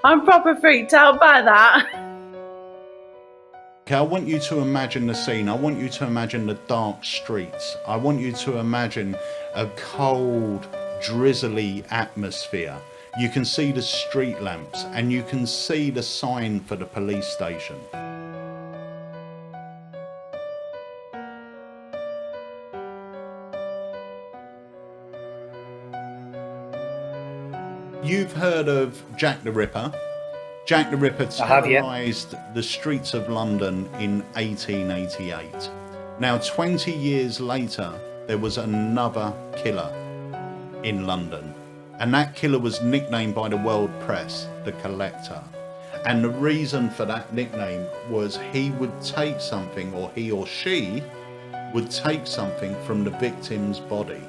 I'm proper freaked out by that. Okay, I want you to imagine the scene. I want you to imagine the dark streets. I want you to imagine a cold, drizzly atmosphere. You can see the street lamps and you can see the sign for the police station. You've heard of Jack the Ripper. Jack the Ripper terrorised the streets of London in 1888. Now, 20 years later, there was another killer in London. And that killer was nicknamed by the world press, the Collector. And the reason for that nickname was he would take something, or he or she would take something from the victim's body.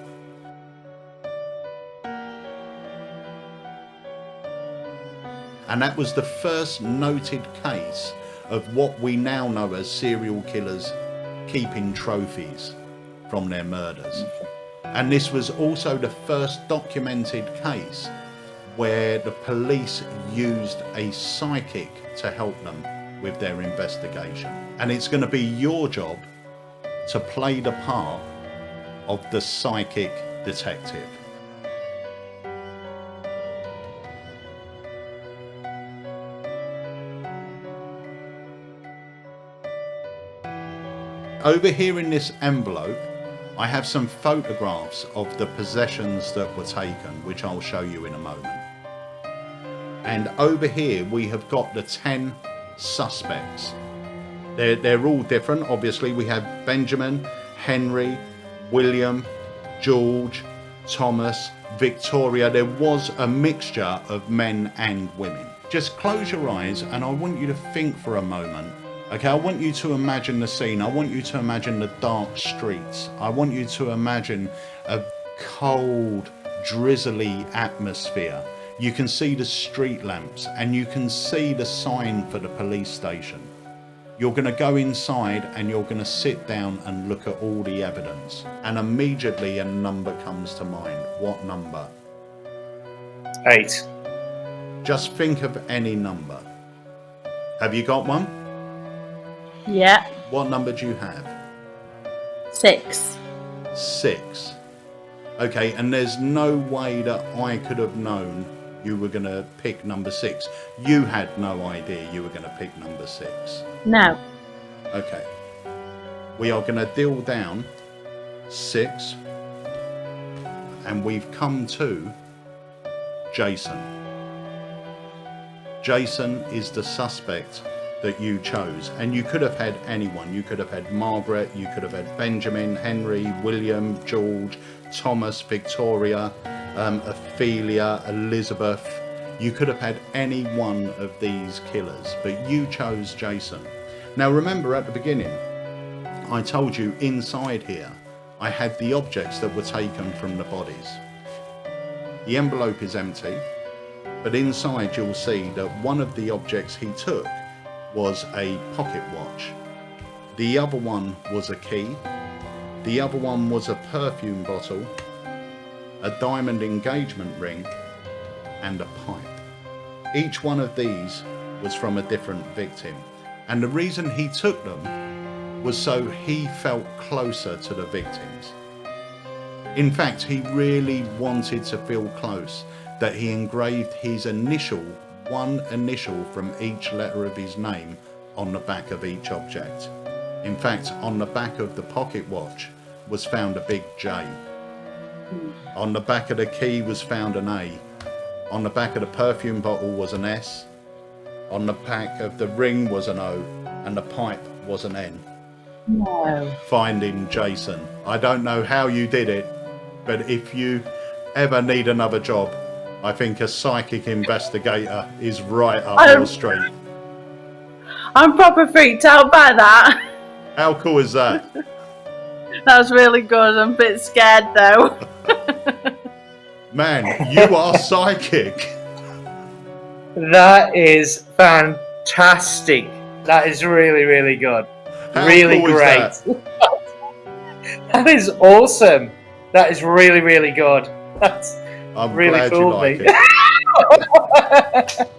And that was the first noted case of what we now know as serial killers keeping trophies from their murders. And this was also the first documented case where the police used a psychic to help them with their investigation. And it's going to be your job to play the part of the psychic detective. Over here in this envelope, I have some photographs of the possessions that were taken, which I'll show you in a moment. And over here we have got the 10 suspects. They're all different. Obviously we have Benjamin, Henry, William, George, Thomas, Victoria. There was a mixture of men and women. Just close your eyes and I want you to think for a moment. Okay, I want you to imagine the scene. I want you to imagine the dark streets. I want you to imagine a cold, drizzly atmosphere. You can see the street lamps and you can see the sign for the police station. You're going to go inside and you're going to sit down and look at all the evidence. And immediately a number comes to mind. What number? 8. Just think of any number. Have you got one? Yeah. What number do you have? 6. 6. Okay, and there's no way that I could have known you were going to pick number 6. You had no idea you were going to pick number 6. No. Okay. We are going to deal down 6. And we've come to Jason. Jason is the suspect that you chose, and you could have had anyone. You could have had Margaret, you could have had Benjamin, Henry, William, George, Thomas, Victoria, Ophelia, Elizabeth. You could have had any one of these killers, but you chose Jason. Now remember, at the beginning I told you inside here I had the objects that were taken from the bodies. The envelope is empty, but inside you'll see that one of the objects he took was a pocket watch. The other one was a key. The other one was a perfume bottle, a diamond engagement ring, and a pipe. Each one of these was from a different victim. And the reason he took them was so he felt closer to the victims. In fact, he really wanted to feel close, that he engraved his initial, one initial from each letter of his name on the back of each object. In fact, on the back of the pocket watch was found a big J. On the back of the key was found an A. On the back of the perfume bottle was an S. On the back of the ring was an O. And the pipe was an N. No. Finding Jason. I don't know how you did it, but if you ever need another job, I think a psychic investigator is right up your street. I'm proper freaked out by that. How cool is that? That was really good. I'm a bit scared though. Man, you are psychic. That is fantastic. That is really, really good. How really cool great. Is that? That is awesome. That is really, really good. That's I'm really glad cool, you like mate. it.